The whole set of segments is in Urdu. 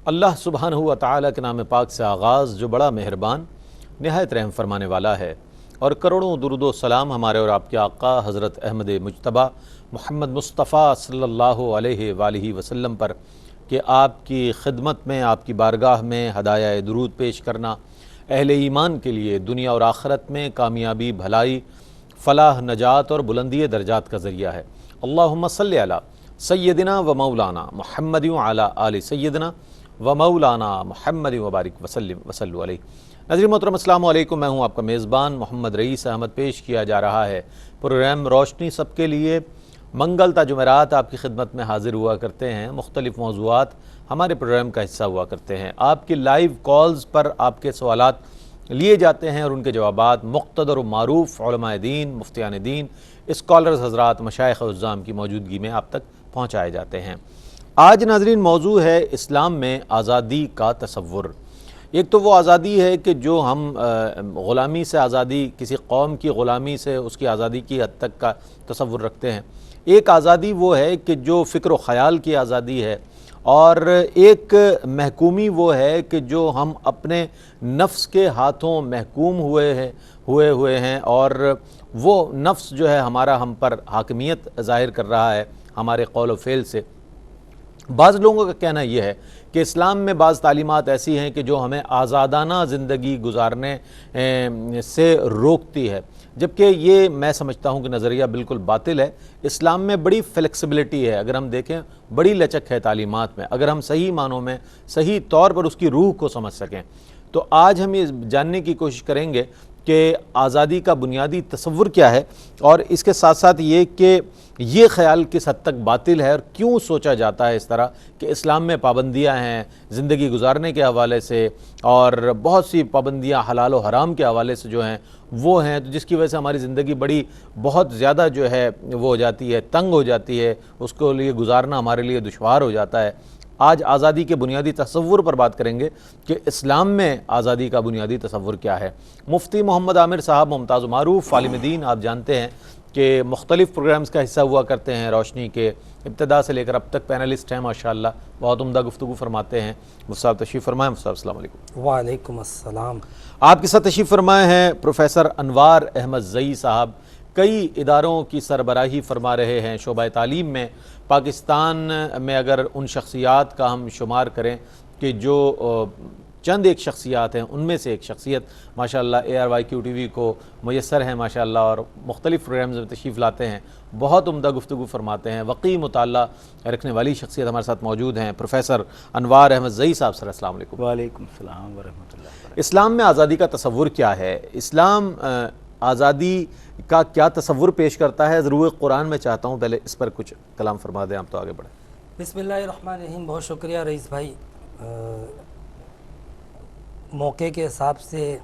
اللہ سبحانہ و تعالیٰ کے نام پاک سے آغاز جو بڑا مہربان نہایت رحم فرمانے والا ہے، اور کروڑوں درود و سلام ہمارے اور آپ کے آقا حضرت احمد مجتبیٰ محمد مصطفیٰ صلی اللہ علیہ وآلہ وسلم پر کہ آپ کی خدمت میں، آپ کی بارگاہ میں ہدایہ درود پیش کرنا اہل ایمان کے لیے دنیا اور آخرت میں کامیابی، بھلائی، فلاح، نجات اور بلندی درجات کا ذریعہ ہے۔ اللہم صلی علی سیدنا و مولانا محمد وعلی آل سیدنا و مولانا محمد وبارک وسلم علیہ۔ ناظرین محترم السلام علیکم، میں ہوں آپ کا میزبان محمد رئیس احمد۔ پیش کیا جا رہا ہے پروگرام روشنی سب کے لیے۔ منگل تا جمعرات آپ کی خدمت میں حاضر ہوا کرتے ہیں، مختلف موضوعات ہمارے پروگرام کا حصہ ہوا کرتے ہیں۔ آپ کی لائیو کالز پر آپ کے سوالات لیے جاتے ہیں اور ان کے جوابات مقتدر و معروف علماء دین، مفتیان دین، اسکالرز حضرات، مشائخ عظام کی موجودگی میں آپ تک پہنچائے جاتے ہیں۔ آج ناظرین موضوع ہے اسلام میں آزادی کا تصور۔ ایک تو وہ آزادی ہے کہ جو ہم غلامی سے آزادی، کسی قوم کی غلامی سے اس کی آزادی کی حد تک کا تصور رکھتے ہیں۔ ایک آزادی وہ ہے کہ جو فکر و خیال کی آزادی ہے، اور ایک محکومی وہ ہے کہ جو ہم اپنے نفس کے ہاتھوں محکوم ہوئے ہیں، اور وہ نفس جو ہے ہمارا ہم پر حاکمیت ظاہر کر رہا ہے ہمارے قول و فعل سے۔ بعض لوگوں کا کہنا یہ ہے کہ اسلام میں بعض تعلیمات ایسی ہیں کہ جو ہمیں آزادانہ زندگی گزارنے سے روکتی ہے، جبکہ یہ میں سمجھتا ہوں کہ نظریہ بالکل باطل ہے۔ اسلام میں بڑی فلیکسیبلٹی ہے، اگر ہم دیکھیں بڑی لچک ہے تعلیمات میں، اگر ہم صحیح معنوں میں صحیح طور پر اس کی روح کو سمجھ سکیں۔ تو آج ہم یہ جاننے کی کوشش کریں گے کہ آزادی کا بنیادی تصور کیا ہے، اور اس کے ساتھ ساتھ یہ کہ یہ خیال کس حد تک باطل ہے اور کیوں سوچا جاتا ہے اس طرح کہ اسلام میں پابندیاں ہیں زندگی گزارنے کے حوالے سے، اور بہت سی پابندیاں حلال و حرام کے حوالے سے جو ہیں وہ ہیں، تو جس کی وجہ سے ہماری زندگی بہت زیادہ جو ہے وہ ہو جاتی ہے، تنگ ہو جاتی ہے، اس کو لیے گزارنا ہمارے لیے دشوار ہو جاتا ہے۔ آج آزادی کے بنیادی تصور پر بات کریں گے کہ اسلام میں آزادی کا بنیادی تصور کیا ہے۔ مفتی محمد عامر صاحب ممتاز و معروف عالم دین، آپ جانتے ہیں کہ مختلف پروگرامز کا حصہ ہوا کرتے ہیں روشنی کے، ابتدا سے لے کر اب تک پینلسٹ ہیں ماشاءاللہ، بہت عمدہ گفتگو فرماتے ہیں۔ مفتی صاحب تشریف فرمائیں۔ مفتی صاحب السلام علیکم۔ وعلیکم السلام۔ آپ کے ساتھ تشریف فرمائے ہیں پروفیسر انوار احمد زئی صاحب، کئی اداروں کی سربراہی فرما رہے ہیں شعبہ تعلیم میں۔ پاکستان میں اگر ان شخصیات کا ہم شمار کریں کہ جو چند ایک شخصیات ہیں، ان میں سے ایک شخصیت ماشاءاللہ ARYQ-TV کو میسر ہیں ماشاءاللہ، اور مختلف پروگرامز میں تشریف لاتے ہیں، بہت عمدہ گفتگو فرماتے ہیں، وقی مطالعہ رکھنے والی شخصیت ہمارے ساتھ موجود ہیں پروفیسر انوار احمد زئی صاحب۔ سر السلام علیکم۔ وعلیکم السلام ورحمۃ اللہ وبرکاتہ۔ اسلام میں آزادی کا تصور کیا ہے؟ اسلام آزادی کا کیا تصور پیش کرتا ہے؟ ضرور قرآن میں چاہتا ہوں پہلے اس پر کچھ کلام فرما دیں، آپ تو آگے بڑھیں۔ بسم اللہ الرحمن الرحیم۔ بہت شکریہ رئیس بھائی، موقع کے حساب سے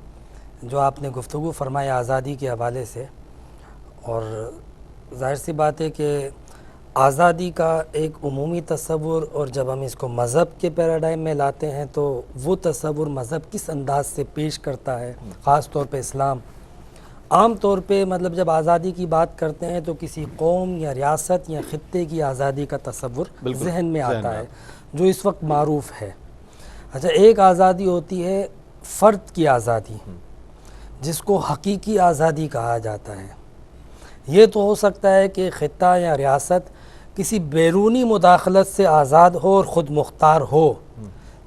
جو آپ نے گفتگو فرمایا آزادی کے حوالے سے، اور ظاہر سی بات ہے کہ آزادی کا ایک عمومی تصور، اور جب ہم اس کو مذہب کے پیراڈائم میں لاتے ہیں تو وہ تصور مذہب کس انداز سے پیش کرتا ہے، خاص طور پہ اسلام۔ عام طور پہ مطلب جب آزادی کی بات کرتے ہیں تو کسی قوم یا ریاست یا خطے کی آزادی کا تصور ذہن میں آتا ہے، جو اس وقت معروف ہے۔ اچھا، ایک آزادی ہوتی ہے فرد کی آزادی، جس کو حقیقی آزادی کہا جاتا ہے۔ یہ تو ہو سکتا ہے کہ خطہ یا ریاست کسی بیرونی مداخلت سے آزاد ہو اور خود مختار ہو،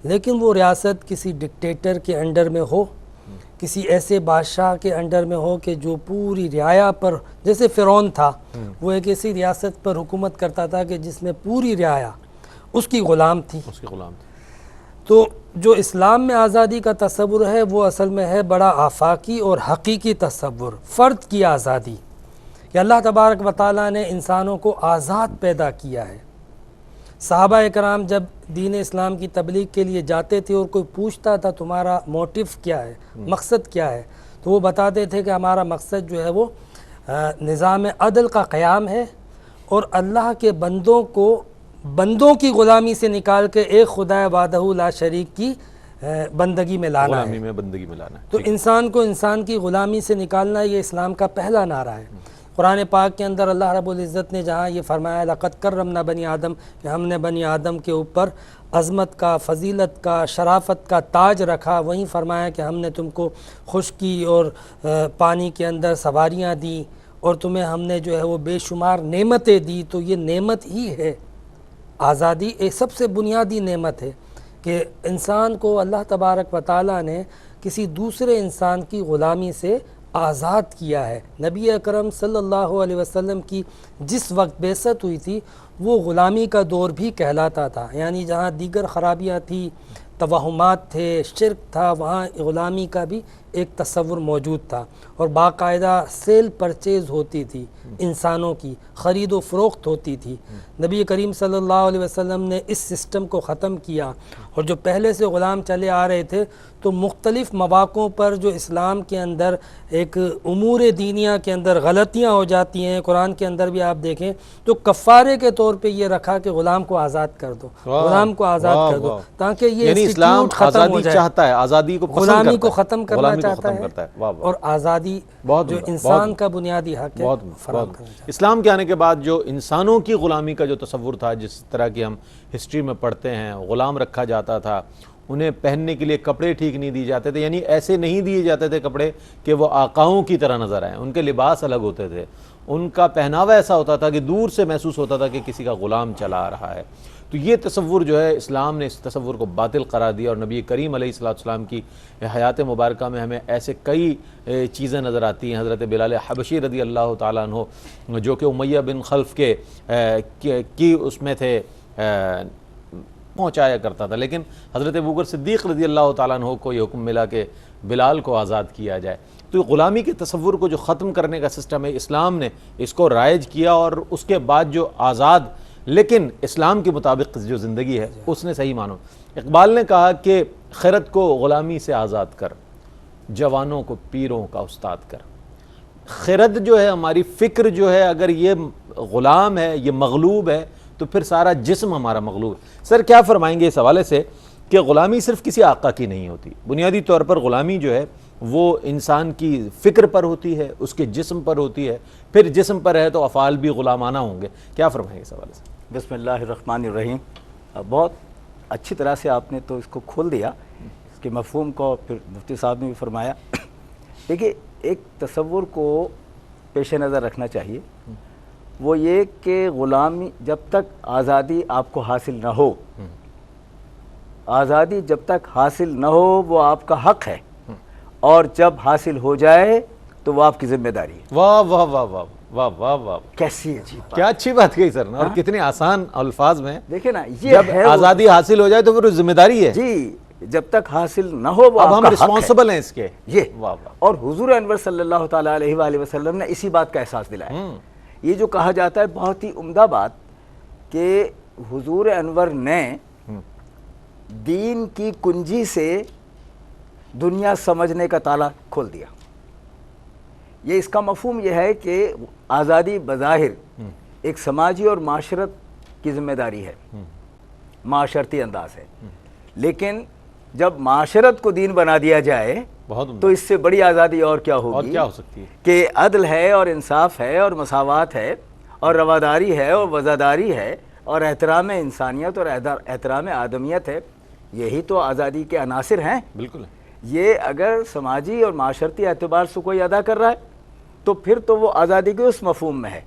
لیکن وہ ریاست کسی ڈکٹیٹر کے انڈر میں ہو، کسی ایسے بادشاہ کے انڈر میں ہو کہ جو پوری رعایا پر، جیسے فرعون تھا، وہ ایک ایسی ریاست پر حکومت کرتا تھا کہ جس میں پوری رعایا اس کی غلام تھی۔ تو جو اسلام میں آزادی کا تصور ہے وہ اصل میں ہے بڑا آفاقی اور حقیقی تصور، فرد کی آزادی، کہ اللہ تبارک و تعالیٰ نے انسانوں کو آزاد پیدا کیا ہے۔ صحابہ اکرام جب دین اسلام کی تبلیغ کے لیے جاتے تھے اور کوئی پوچھتا تھا تمہارا موٹیو کیا ہے، مقصد کیا ہے، تو وہ بتاتے تھے کہ ہمارا مقصد جو ہے وہ نظام عدل کا قیام ہے، اور اللہ کے بندوں کی غلامی سے نکال کے ایک خدا وحدہ لا شریک کی بندگی میں لانا ہے۔ تو انسان کو انسان کی غلامی سے نکالنا یہ اسلام کا پہلا نعرہ ہے۔ قرآن پاک کے اندر اللہ رب العزت نے جہاں یہ فرمایا لقد کرمنا بنی آدم، کہ ہم نے بنی آدم کے اوپر عظمت کا، فضیلت کا، شرافت کا تاج رکھا، وہیں فرمایا کہ ہم نے تم کو خشکی اور پانی کے اندر سواریاں دی اور تمہیں ہم نے جو ہے وہ بے شمار نعمتیں دی. تو یہ نعمت ہی ہے آزادی، ایک سب سے بنیادی نعمت ہے کہ انسان کو اللہ تبارک و تعالیٰ نے کسی دوسرے انسان کی غلامی سے آزاد کیا ہے. نبی اکرم صلی اللہ علیہ وسلم کی جس وقت بعثت ہوئی تھی وہ غلامی کا دور بھی کہلاتا تھا، یعنی جہاں دیگر خرابیاں تھی، توہمات تھے، شرک تھا، وہاں غلامی کا بھی ایک تصور موجود تھا اور باقاعدہ سیل پرچیز ہوتی تھی، انسانوں کی خرید و فروخت ہوتی تھی. نبی کریم صلی اللہ علیہ وسلم نے اس سسٹم کو ختم کیا اور جو پہلے سے غلام چلے آ رہے تھے تو مختلف مواقعوں پر جو اسلام کے اندر ایک امور دینیہ کے اندر غلطیاں ہو جاتی ہیں، قرآن کے اندر بھی آپ دیکھیں تو کفارے کے طور پہ یہ رکھا کہ غلام کو آزاد کر دو، غلام کو آزاد کر دو، تاکہ یہ یعنی اسلام ختم ہو آزادی جائے. چاہتا ہے، آزادی کو پسند غلامی کرتا کو ہے، ختم کرنا غلامی کو چاہتا ختم کرتا ہے. واہ واہ. اور آزادی بہت جو عمدہ، انسان کا بنیادی حق ہے بہت فراہم کرنا چاہتا ہے. اسلام کے آنے کے بعد جو انسانوں کی غلامی کا جو تصور تھا، جس طرح کی ہم ہسٹری میں پڑھتے ہیں، غلام رکھا جاتا تھا، انہیں پہننے کے لیے کپڑے ٹھیک نہیں دیے جاتے تھے، یعنی ایسے نہیں دیے جاتے تھے کپڑے کہ وہ آقاؤں کی طرح نظر آئیں، ان کے لباس الگ ہوتے تھے، ان کا پہناوا ایسا ہوتا تھا کہ دور سے محسوس ہوتا تھا کہ کسی کا غلام چلا آ رہا ہے. تو یہ تصور جو ہے اسلام نے اس تصور کو باطل قرار دیا اور نبی کریم علیہ السلام کی حیات مبارکہ میں ہمیں ایسے کئی چیزیں نظر آتی ہیں. حضرت بلال حبشی رضی اللہ تعالیٰ عنہ جو کہ امیہ بن خلف کی اس میں تھے، پہنچایا کرتا تھا، لیکن حضرت ابوبکر صدیق رضی اللہ تعالیٰ عنہ کو یہ حکم ملا کہ بلال کو آزاد کیا جائے. تو غلامی کے تصور کو جو ختم کرنے کا سسٹم ہے، اسلام نے اس کو رائج کیا اور اس کے بعد جو آزاد لیکن اسلام کے مطابق جو زندگی ہے اس نے صحیح مانو. اقبال نے کہا کہ خیرت کو غلامی سے آزاد کر، جوانوں کو پیروں کا استاد کر. خیرت جو ہے، ہماری فکر جو ہے، اگر یہ غلام ہے، یہ مغلوب ہے، تو پھر سارا جسم ہمارا مغلوب ہے. سر کیا فرمائیں گے اس حوالے سے کہ غلامی صرف کسی آقا کی نہیں ہوتی، بنیادی طور پر غلامی جو ہے وہ انسان کی فکر پر ہوتی ہے، اس کے جسم پر ہوتی ہے، پھر جسم پر ہے تو افعال بھی غلامانہ ہوں گے. کیا فرمائیں گے اس حوالے سے؟ بسم اللہ الرحمن الرحیم. بہت اچھی طرح سے آپ نے تو اس کو کھول دیا، اس کے مفہوم کو. پھر مفتی صاحب نے بھی فرمایا. دیکھیے، ایک تصور کو پیش نظر رکھنا چاہیے، وہ یہ کہ غلامی جب تک آزادی آپ کو حاصل نہ ہو، آزادی جب تک حاصل نہ ہو وہ آپ کا حق ہے، اور جب حاصل ہو جائے تو وہ آپ کی ذمہ داری ہے. واہ واہ واہ واہ واہ واہ واہ، کیسی عجیب بات. کیا اچھی بات کہی سر نے، اور کتنے آسان الفاظ میں. دیکھیں نا، یہ جب ہے آزادی حاصل ہو جائے تو پھر ذمہ داری ہے. جی، جب تک حاصل نہ ہو وہ اب آپ ہم کا حق ہے. رسپانسبل ہیں اس کے. یہ واہ واہ. اور حضور انور صلی اللہ تعالیٰ علیہ وآلہ وسلم نے اسی بات کا احساس دلایا. یہ جو کہا جاتا ہے بہت ہی عمدہ بات کہ حضور انور نے دین کی کنجی سے دنیا سمجھنے کا تالا کھول دیا. یہ اس کا مفہوم یہ ہے کہ آزادی بظاہر ایک سماجی اور معاشرت کی ذمہ داری ہے، معاشرتی انداز ہے، لیکن جب معاشرت کو دین بنا دیا جائے تو اس سے بڑی آزادی اور کیا ہوگی، اور کیا ہو سکتی ہے، کہ عدل ہے اور انصاف ہے اور مساوات ہے اور رواداری ہے اور وفاداری ہے اور احترام انسانیت اور احترام آدمیت ہے. یہی تو آزادی کے عناصر ہیں. بالکل. یہ اگر سماجی اور معاشرتی اعتبار سے کوئی ادا کر رہا ہے تو پھر تو وہ آزادی کے اس مفہوم میں ہے،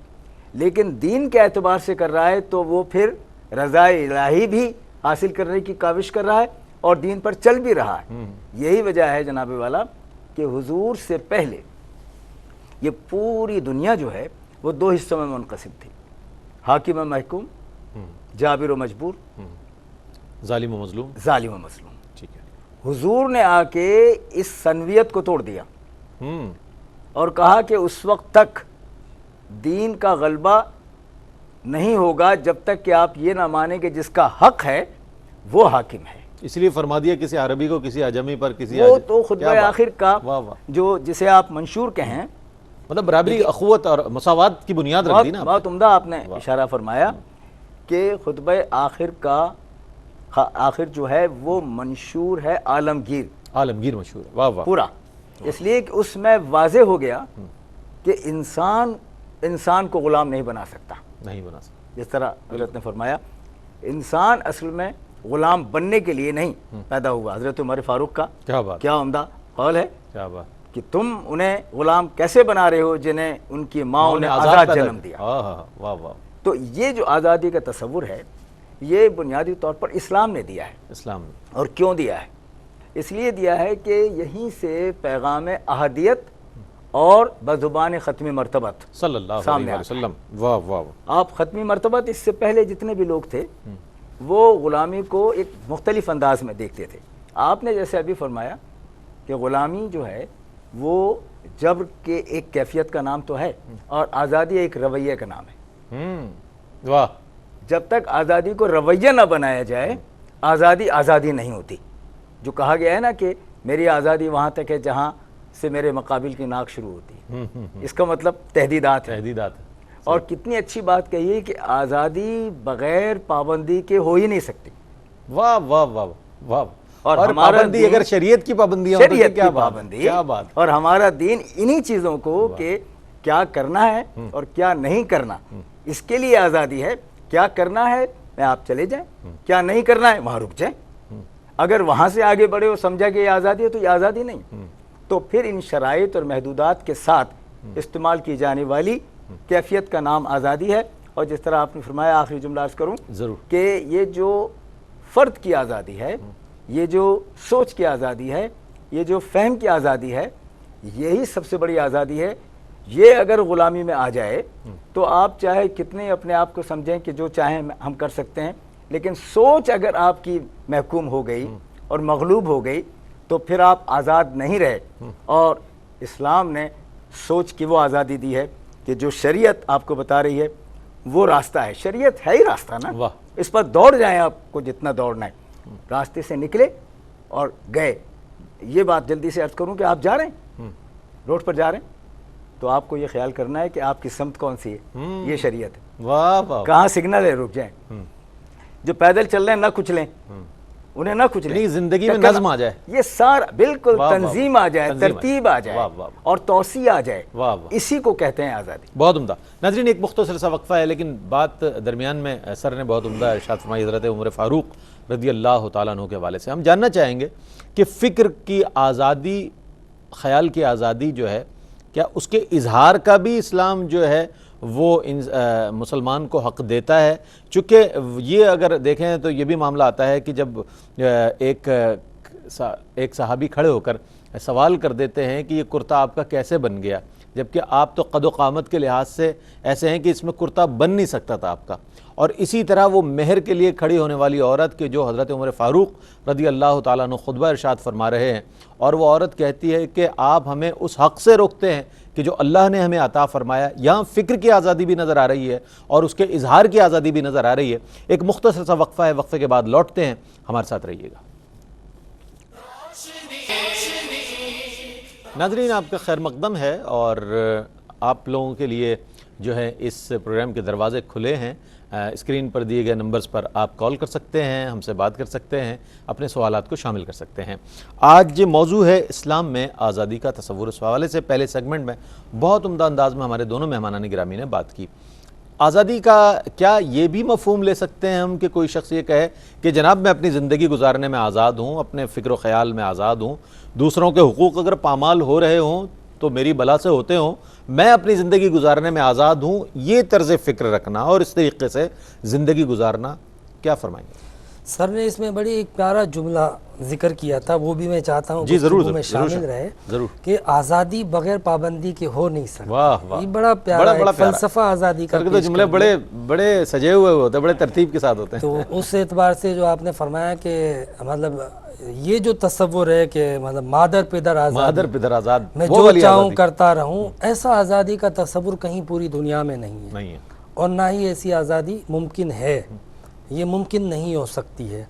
لیکن دین کے اعتبار سے کر رہا ہے تو وہ پھر رضا الہی بھی حاصل کرنے کی کاوش کر رہا ہے اور دین پر چل بھی رہا ہے. یہی وجہ ہے جناب والا کہ حضور سے پہلے یہ پوری دنیا جو ہے وہ دو حصوں میں منقسم تھی، حاکم و محکوم، جابر و مجبور، ظالم و مظلوم. ظالم و مظلوم. ٹھیک ہے. حضور نے آ کے اس سنویت کو توڑ دیا اور کہا کہ اس وقت تک دین کا غلبہ نہیں ہوگا جب تک کہ آپ یہ نہ مانیں کہ جس کا حق ہے وہ حاکم ہے. اس لیے فرما دیا کسی عربی کو کسی عجمی پر کسی وہ تو خطبہ آخر کا واہ واہ. جو جسے آپ منشور کہیں، مطلب برابری، اخوت اور مساوات کی بنیاد رکھ دی نا. بہت عمدہ آپ نے اشارہ فرمایا کہ خطبہ آخر کا آخر جو ہے وہ منشور ہے عالمگیر. عالمگیر مشہور ہے. واہ واہ. پورا. اس لیے کہ اس میں واضح ہو گیا کہ انسان انسان کو غلام نہیں بنا سکتا. نہیں بنا سکتا. جس طرح حضرت نے فرمایا انسان اصل میں غلام بننے کے لیے نہیں پیدا ہوا. حضرت عمر فاروق کا کیا بات، کیا عمدہ قول ہے کیا بات. کہ تم انہیں غلام کیسے بنا رہے ہو جنہیں ان کی ماں نے آزاد جنم دیا. واہ واہ. تو یہ جو آزادی کا تصور ہے یہ بنیادی طور پر اسلام نے دیا ہے. اسلام نے. اور کیوں دیا ہے؟ اس لیے دیا ہے کہ یہیں سے پیغام احدیت اور بزبان ختمی مرتبت صلی اللہ سامنے علیہ وسلم. واہ واہ. آپ ختمی مرتبت اس سے پہلے جتنے بھی لوگ تھے وہ غلامی کو ایک مختلف انداز میں دیکھتے تھے. آپ نے جیسے ابھی فرمایا کہ غلامی جو ہے وہ جبر کے ایک کیفیت کا نام تو ہے اور آزادی ایک رویے کا نام ہے. واہ. جب تک آزادی کو رویہ نہ بنایا جائے آزادی آزادی نہیں ہوتی. جو کہا گیا ہے نا کہ میری آزادی وہاں تک ہے جہاں سے میرے مقابل کی ناک شروع ہوتی ہے. اس کا مطلب تحدیدات ہے. تحدیدات. اور کتنی اچھی بات کہی ہے کہ آزادی بغیر پابندی کے ہو ہی نہیں سکتی. واہ واہ واہ واہ. اور ہمارا پابندی اگر شریعت کی پابندی ہو تو شریعت کیا کی بات، پابندی. کیا بات. اور ہمارا دین انہی چیزوں کو کہ کیا کرنا ہے اور کیا نہیں کرنا اس کے لیے آزادی ہے. کیا کرنا ہے میں آپ چلے جائیں, کیا نہیں کرنا ہے وہاں رک جائیں. اگر وہاں سے آگے بڑھے اور سمجھا کہ یہ آزادی ہے تو یہ آزادی نہیں. تو پھر ان شرائط اور محدودات کے ساتھ استعمال کی جانے والی کیفیت کا نام آزادی ہے. اور جس طرح آپ نے فرمایا, آخری جملہ عرض کروں ضرور, کہ یہ جو فرد کی آزادی ہے, یہ جو سوچ کی آزادی ہے, یہ جو فہم کی آزادی ہے, یہی سب سے بڑی آزادی ہے. یہ اگر غلامی میں آ جائے تو آپ چاہے کتنے اپنے آپ کو سمجھیں کہ جو چاہیں ہم کر سکتے ہیں, لیکن سوچ اگر آپ کی محکوم ہو گئی اور مغلوب ہو گئی تو پھر آپ آزاد نہیں رہے. اور اسلام نے سوچ کی وہ آزادی دی ہے کہ جو شریعت آپ کو بتا رہی ہے وہ راستہ ہے. شریعت ہے ہی راستہ نا, اس پر دوڑ جائیں آپ کو جتنا دوڑنا ہے. راستے سے نکلے اور گئے. یہ بات جلدی سے عرض کروں کہ آپ جا رہے ہیں, روڈ پر جا رہے ہیں, تو آپ کو یہ خیال کرنا ہے کہ آپ کی سمت کون سی ہے. یہ شریعت ہے. واہ واہ. کہاں سگنل ہے رک جائیں. جو پیدل چل رہے ہیں نہ کچلیں, انہیں نہ کچلیں. زندگی میں نظم آ جائے, یہ سارا بالکل تنظیم آ جائے, ترتیب آ جائے اور توسیع آ جائے. اسی کو کہتے ہیں آزادی. بہت عمدہ. ناظرین, ایک مختصر سا وقفہ ہے لیکن بات درمیان میں سر نے بہت عمدہ ارشاد فرمائی حضرت عمر فاروق رضی اللہ تعالیٰ عنہ کے حوالے سے. ہم جاننا چاہیں گے کہ فکر کی آزادی, خیال کی آزادی جو ہے, کیا اس کے اظہار کا بھی اسلام جو ہے وہ مسلمان کو حق دیتا ہے؟ چونکہ یہ اگر دیکھیں تو یہ بھی معاملہ آتا ہے کہ جب ایک صحابی کھڑے ہو کر سوال کر دیتے ہیں کہ یہ کرتا آپ کا کیسے بن گیا, جبکہ آپ تو قد و قامت کے لحاظ سے ایسے ہیں کہ اس میں کرتا بن نہیں سکتا تھا آپ کا. اور اسی طرح وہ مہر کے لیے کھڑی ہونے والی عورت کہ جو حضرت عمر فاروق رضی اللہ تعالیٰ عنہ خطبہ ارشاد فرما رہے ہیں, اور وہ عورت کہتی ہے کہ آپ ہمیں اس حق سے روکتے ہیں کہ جو اللہ نے ہمیں عطا فرمایا. یہاں فکر کی آزادی بھی نظر آ رہی ہے اور اس کے اظہار کی آزادی بھی نظر آ رہی ہے. ایک مختصر سا وقفہ ہے, وقفے کے بعد لوٹتے ہیں, ہمارے ساتھ رہیے گا. ناظرین, آپ کا خیر مقدم ہے اور آپ لوگوں کے لیے جو ہے اس پروگرام کے دروازے کھلے ہیں. اسکرین پر دیے گئے نمبرز پر آپ کال کر سکتے ہیں, ہم سے بات کر سکتے ہیں, اپنے سوالات کو شامل کر سکتے ہیں. آج موضوع ہے اسلام میں آزادی کا تصور. اس حوالے سے پہلے سیگمنٹ میں بہت عمدہ انداز میں ہمارے دونوں مہمانان گرامی نے بات کی. آزادی کا کیا یہ بھی مفہوم لے سکتے ہیں ہم کہ کوئی شخص یہ کہے کہ جناب میں اپنی زندگی گزارنے میں آزاد ہوں, اپنے فکر و خیال میں آزاد ہوں, دوسروں کے حقوق اگر پامال ہو رہے ہوں تو میری بلا سے ہوتے ہوں, میں اپنی زندگی گزارنے میں آزاد ہوں, یہ طرز فکر رکھنا اور اس طریقے سے زندگی گزارنا, کیا فرمائیں گے؟ سر نے اس میں بڑی ایک پیارا جملہ ذکر کیا تھا, وہ بھی میں چاہتا ہوں جی ضرور میں شامل رہے, ضرور, کہ آزادی بغیر پابندی کے ہو نہیں سکتی. واہ واہ, یہ بڑا پیارا فلسفہ آزادی کا. تو جملے بڑے سجے ہوئے ہوتے ہیں, بڑے ترتیب کے ساتھ ہوتے ہیں. تو اس اعتبار سے جو آپ نے فرمایا کہ مطلب یہ جو تصور ہے کہ مطلب مادر پدر آزاد, میں جو چاہوں کرتا رہوں, ایسا آزادی کا تصور کہیں پوری دنیا میں نہیں ہے, اور نہ ہی ایسی آزادی ممکن ہے. یہ ممکن نہیں ہو سکتی ہے.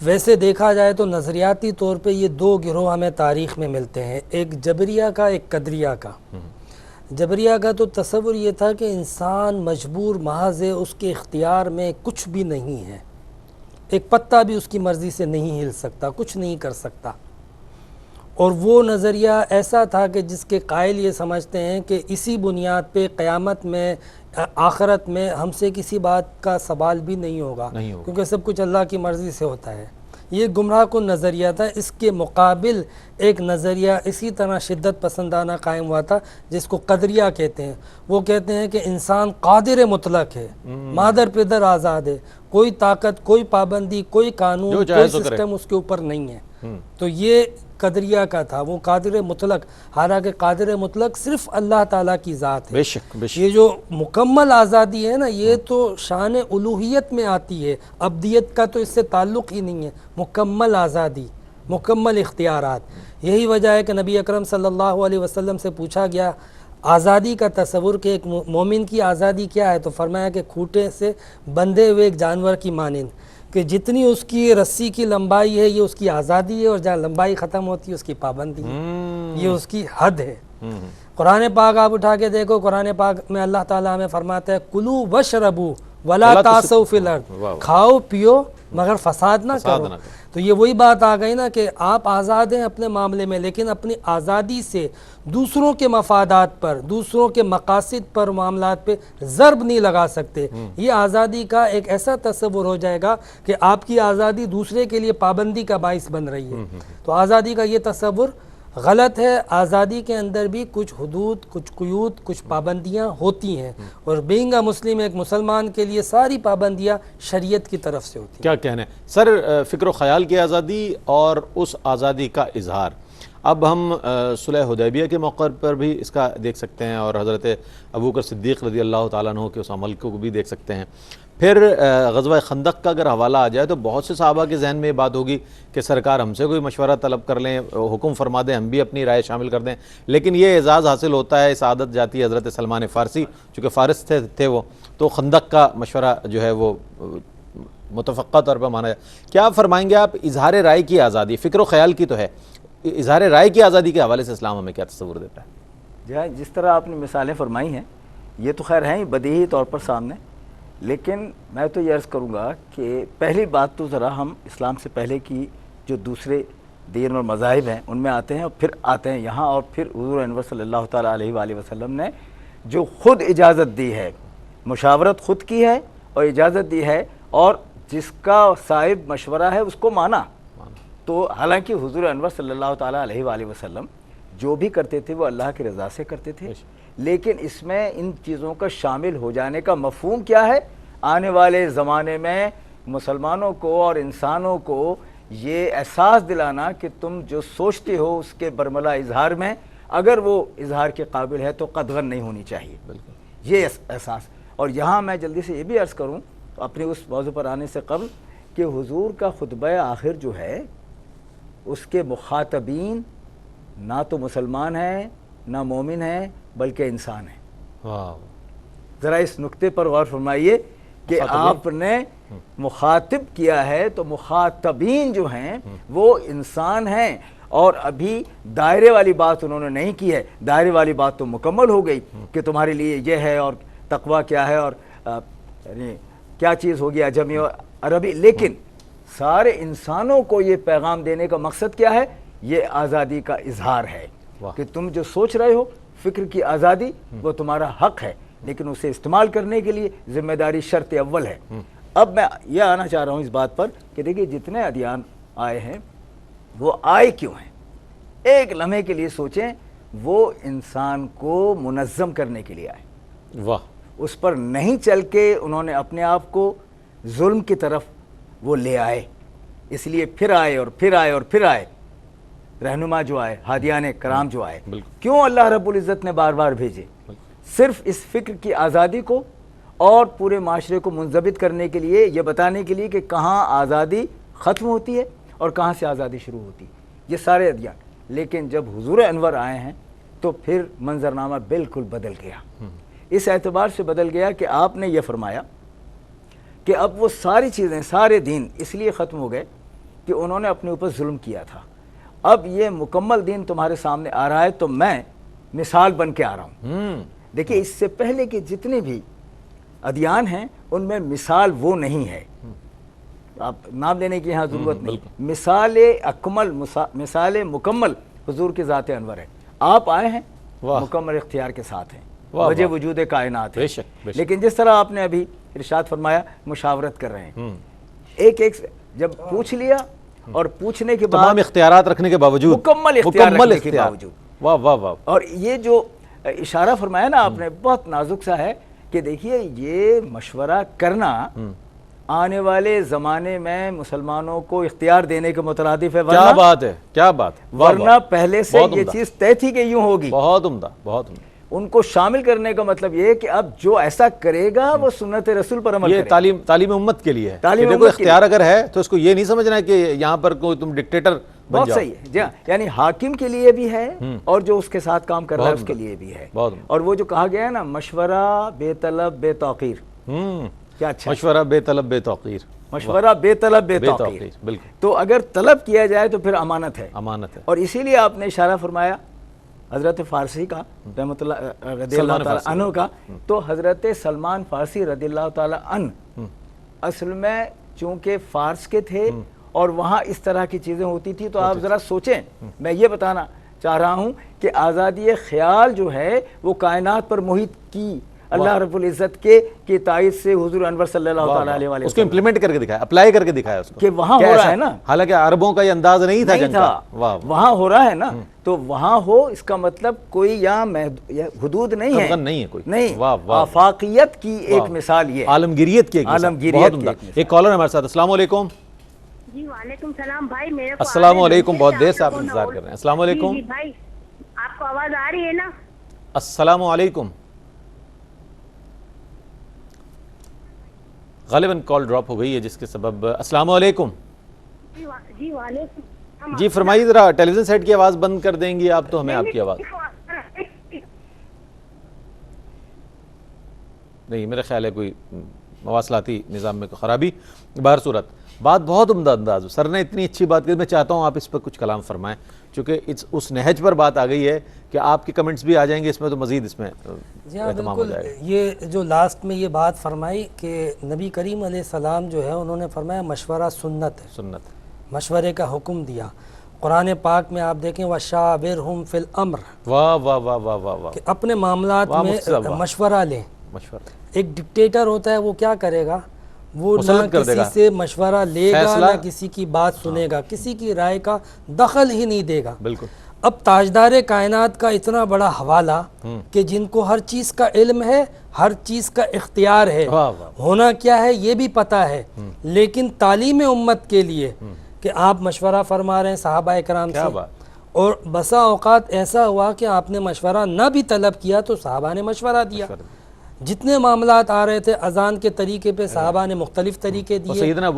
ویسے دیکھا جائے تو نظریاتی طور پہ یہ دو گروہ ہمیں تاریخ میں ملتے ہیں, ایک جبریہ کا, ایک قدریہ کا. جبریہ کا تو تصور یہ تھا کہ انسان مجبور محض ہے, اس کے اختیار میں کچھ بھی نہیں ہے, ایک پتا بھی اس کی مرضی سے نہیں ہل سکتا, کچھ نہیں کر سکتا. اور وہ نظریہ ایسا تھا کہ جس کے قائل یہ سمجھتے ہیں کہ اسی بنیاد پہ قیامت میں آخرت میں ہم سے کسی بات کا سوال بھی نہیں ہوگا کیونکہ سب کچھ اللہ کی مرضی سے ہوتا ہے. یہ گمراہ کن نظریہ تھا. اس کے مقابل ایک نظریہ اسی طرح شدت پسندانہ قائم ہوا تھا جس کو قدریہ کہتے ہیں. وہ کہتے ہیں کہ انسان قادر مطلق ہے, مادر پدر آزاد ہے, کوئی طاقت, کوئی پابندی, کوئی قانون, کوئی سسٹم اس کے اوپر نہیں ہے. تو یہ قدریہ کا تھا, وہ قادر مطلق, حالانکہ قادر مطلق صرف اللہ تعالیٰ کی ذات ہے. بے شک بے شک. یہ جو مکمل آزادی ہے نا, یہ تو شان الوہیت میں آتی ہے, ابدیت کا تو اس سے تعلق ہی نہیں ہے. مکمل آزادی, مکمل اختیارات. یہی وجہ ہے کہ نبی اکرم صلی اللہ علیہ وسلم سے پوچھا گیا آزادی کا تصور کہ ایک مومن کی آزادی کیا ہے, تو فرمایا کہ کھوٹے سے بندھے ہوئے ایک جانور کی مانند, کہ جتنی اس کی رسی کی لمبائی ہے یہ اس کی آزادی ہے, اور جہاں لمبائی ختم ہوتی ہے اس کی پابندی ہے, یہ اس کی حد ہے. قرآن پاک آپ اٹھا کے دیکھو, قرآن پاک میں اللہ تعالیٰ ہمیں فرماتا ہے کلو وشربو ولا تعثوا فی الارض, کھاؤ پیو مگر فساد نہ کرو. تو یہ وہی بات آ گئی نا کہ آپ آزاد ہیں اپنے معاملے میں, لیکن اپنی آزادی سے دوسروں کے مفادات پر, دوسروں کے مقاصد پر, معاملات پہ ضرب نہیں لگا سکتے. یہ آزادی کا ایک ایسا تصور ہو جائے گا کہ آپ کی آزادی دوسرے کے لیے پابندی کا باعث بن رہی ہے. تو آزادی کا یہ تصور غلط ہے. آزادی کے اندر بھی کچھ حدود, کچھ قیود, کچھ پابندیاں ہوتی ہیں, اور بینگ اے مسلم ایک مسلمان کے لیے ساری پابندیاں شریعت کی طرف سے ہوتی ہیں. کیا کہنے سر, فکر و خیال کی آزادی اور اس آزادی کا اظہار. اب ہم صلح حدیبیہ کے موقع پر بھی اس کا دیکھ سکتے ہیں, اور حضرت ابوبکر صدیق رضی اللہ تعالیٰ عنہ کے اس عمل کو بھی دیکھ سکتے ہیں. پھر غزوہ خندق کا اگر حوالہ آ جائے تو بہت سے صحابہ کے ذہن میں یہ بات ہوگی کہ سرکار ہم سے کوئی مشورہ طلب کر لیں, حکم فرما دیں, ہم بھی اپنی رائے شامل کر دیں. لیکن یہ اعزاز حاصل ہوتا ہے, سعادت جاتی ہے حضرت سلمان فارسی, چونکہ فارس تھے وہ, تو خندق کا مشورہ جو ہے وہ متفقہ طور پر مانا جائے. کیا فرمائیں گے آپ, اظہار رائے کی آزادی فکر و خیال کی تو ہے, اظہار رائے کی آزادی کے حوالے سے اسلام ہمیں کیا تصور دیتا ہے؟ جس طرح آپ نے مثالیں فرمائی ہیں یہ تو خیر ہیں ہی بدیہی طور پر سامنے, لیکن میں تو یہ عرض کروں گا کہ پہلی بات تو ذرا ہم اسلام سے پہلے کی جو دوسرے دین اور مذاہب ہیں ان میں آتے ہیں, اور پھر آتے ہیں یہاں, اور پھر حضور انور صلی اللہ تعالیٰ علیہ وآلہ وسلم نے جو خود اجازت دی ہے, مشاورت خود کی ہے اور اجازت دی ہے, اور جس کا صاحب مشورہ ہے اس کو مانا. تو حالانکہ حضور انور صلی اللہ تعالیٰ علیہ وآلہ وسلم جو بھی کرتے تھے وہ اللہ کی رضا سے کرتے تھے, لیکن اس میں ان چیزوں کا شامل ہو جانے کا مفہوم کیا ہے, آنے والے زمانے میں مسلمانوں کو اور انسانوں کو یہ احساس دلانا کہ تم جو سوچتے ہو اس کے برملا اظہار میں اگر وہ اظہار کے قابل ہے تو قدغن نہیں ہونی چاہیے. یہ احساس. اور یہاں میں جلدی سے یہ بھی عرض کروں اپنے اس موضوع پر آنے سے قبل کہ حضور کا خطبہ آخر جو ہے اس کے مخاطبین نہ تو مسلمان ہیں نہ مومن ہیں بلکہ انسان ہیں. ذرا اس نقطے پر غور فرمائیے کہ آپ نے مخاطب کیا ہے تو مخاطبین جو ہیں وہ انسان ہیں, اور ابھی دائرے والی بات انہوں نے نہیں کی ہے. دائرے والی بات تو مکمل ہو گئی کہ تمہارے لیے یہ ہے اور تقویٰ کیا ہے اور کیا چیز ہوگی اجمی اور عربی, لیکن سارے انسانوں کو یہ پیغام دینے کا مقصد کیا ہے, یہ آزادی کا اظہار ہے کہ تم جو سوچ رہے ہو فکر کی آزادی وہ تمہارا حق ہے, لیکن اسے استعمال کرنے کے لیے ذمہ داری شرط اول ہے. اب میں یہ آنا چاہ رہا ہوں اس بات پر کہ دیکھیے جتنے ادیان آئے ہیں وہ آئے کیوں ہیں, ایک لمحے کے لیے سوچیں, وہ انسان کو منظم کرنے کے لیے آئے. اس پر نہیں چل کے انہوں نے اپنے آپ کو ظلم کی طرف وہ لے آئے, اس لیے پھر آئے اور پھر آئے اور پھر آئے. رہنما جو آئے, ہادیان کرام جو آئے, کیوں اللہ رب العزت نے بار بار بھیجے؟ صرف اس فکر کی آزادی کو اور پورے معاشرے کو منضبط کرنے کے لیے, یہ بتانے کے لیے کہ کہاں آزادی ختم ہوتی ہے اور کہاں سے آزادی شروع ہوتی ہے. یہ سارے ادیان. لیکن جب حضور انور آئے ہیں تو پھر منظرنامہ بالکل بدل گیا. اس اعتبار سے بدل گیا کہ آپ نے یہ فرمایا کہ اب وہ ساری چیزیں, سارے دین اس لیے ختم ہو گئے کہ انہوں نے اپنے اوپر ظلم کیا تھا. اب یہ مکمل دین تمہارے سامنے آ رہا ہے تو میں مثال بن کے آ رہا ہوں. دیکھیں اس سے پہلے کے جتنے بھی ادیان ہیں ان میں مثال وہ نہیں ہے, آپ نام لینے کی یہاں ضرورت نہیں. مثال اکمل, مثال مکمل حضور کی ذات انور ہے. آپ آئے ہیں واہ. مکمل اختیار کے ساتھ ہیں, واہ وجہ واہ. وجود کائنات ہے. بے شک بے شک. لیکن جس طرح آپ نے ابھی ارشاد فرمایا مشاورت کر رہے ہیں, ایک ایک جب پوچھ لیا اور پوچھنے کے بعد تمام اختیارات رکھنے کے باوجود مکمل اختیار رکھنے کے باوجود, واہ واہ واہ. اور یہ جو اشارہ فرمایا نا آپ نے بہت نازک سا ہے کہ دیکھیے یہ مشورہ کرنا آنے والے زمانے میں مسلمانوں کو اختیار دینے کے مترادف ہے. کیا بات ہے, کیا بات ہے. ورنہ پہلے سے یہ چیز طے تھی کہ یوں ہوگی. بہت عمدہ, بہت عمدہ. ان کو شامل کرنے کا مطلب یہ کہ اب جو ایسا کرے گا وہ سنت رسول پر عمل یہ کرے. تعلیم امت کے لیے ہے. تعلیم دیکھو امت کے اختیار اگر ہے تو اس کو یہ نہیں سمجھنا ہے کہ یہاں پر کوئی تم ڈکٹیٹر بن بہت جاؤ. صحیح ہے جی ہاں, یعنی حاکم کے لیے بھی ہے اور جو اس کے ساتھ کام کر رہا ہے اس کے لیے بھی ہے. اور وہ جو کہا گیا ہے نا مشورہ بے طلب بے توقیر, کیا اچھا مشورہ بے طلب بے توقیر. مشورہ بے طلب بے توقیر. بالکل. تو اگر طلب کیا جائے تو پھر امانت ہے. امانت ہے. اور اسی لیے آپ نے اشارہ فرمایا حضرت فارسی کا رحمۃ اللہ رضی اللہ تعالیٰ عنہ کا, تو حضرت سلمان فارسی رضی اللہ تعالیٰ عنہ اصل میں چونکہ فارس کے تھے اور وہاں اس طرح کی چیزیں ہوتی تھی, تو آپ ذرا سوچیں. میں یہ بتانا چاہ رہا ہوں کہ آزادی خیال جو ہے وہ کائنات پر محیط کی اللہ رب العزت کے تائید سے حضور انور صلی اللہ تعالیٰ علیہ وسلم اس کو امپلیمنٹ کر کے دکھایا, اپلائی کر کے دکھایا اس کو کہ وہاں ہو رہا ہے نا. حالانکہ عربوں کا یہ انداز نہیں تھا جنگ کا. وہاں ہو رہا ہے نا, تو وہاں ہو اس کا مطلب کوئی یہاں حدود نہیں ہے, نہیں ہے کوئی. نہیں, آفاقیت کی ایک مثال یہ, عالمگیریت کی ایک مثال. ایک کالر ہمارے ساتھ. السلام علیکم. جی وعلیکم السلام بھائی. میرے کو السلام علیکم, بہت دیر سے آپ انتظار کر رہے ہیں. السلام علیکم. جی بھائی آپ کو آواز آ رہی ہے نا؟ السلام علیکم. غالباً کال ڈراپ ہو گئی ہے جس کے سبب. السلام علیکم. جی وعلیکم. جی فرمائیے, ذرا ٹیلی ویژن سیٹ کی آواز بند کر دیں گی آپ تو ہمیں آپ کی آواز نہیں, میرا خیال ہے کوئی مواصلاتی نظام میں خرابی. بہر صورت بات بہت عمدہ انداز, سر نے اتنی اچھی بات کی, میں چاہتا ہوں آپ اس پر کچھ کلام فرمائیں, چونکہ اس نہج پر بات آ گئی ہے کہ آپ کے کمنٹس بھی آ جائیں گے اس میں, تو مزید اس میں جی ہاں اہتمام ہو بالکل. جائے گا. یہ جو لاسٹ میں یہ بات فرمائی کہ نبی کریم علیہ السلام جو ہے انہوں نے فرمایا مشورہ سنت ہے, سنت, مشورے کا حکم دیا. قرآن پاک میں آپ دیکھیں وَشَاوِرْهُمْ فِي الْأَمْرِ, واہ واہ واہ واہ واہ واہ. کہ اپنے معاملات میں مشورہ لیں. مشورہ, ایک ڈکٹیٹر ہوتا ہے وہ کیا کرے گا, وہ نہ مسلط کر دے کسی گا, سے مشورہ لے گا فیصلہ, نہ کسی کی بات سنے گا, کسی کی رائے کا دخل ہی نہیں دے گا. بالکل. اب تاجدار کائنات کا اتنا بڑا حوالہ کہ جن کو ہر چیز کا علم ہے, ہر چیز کا اختیار ہے, ہونا کیا ہے یہ بھی پتہ ہے, لیکن تعلیم امت کے لیے کہ آپ مشورہ فرما رہے ہیں صحابہ اکرام سے, اور بسا اوقات ایسا ہوا کہ آپ نے مشورہ نہ بھی طلب کیا تو صحابہ نے مشورہ دیا. جتنے معاملات آ رہے تھے اذان کے طریقے پہ صحابہ نے مختلف طریقے دیے. سیدنا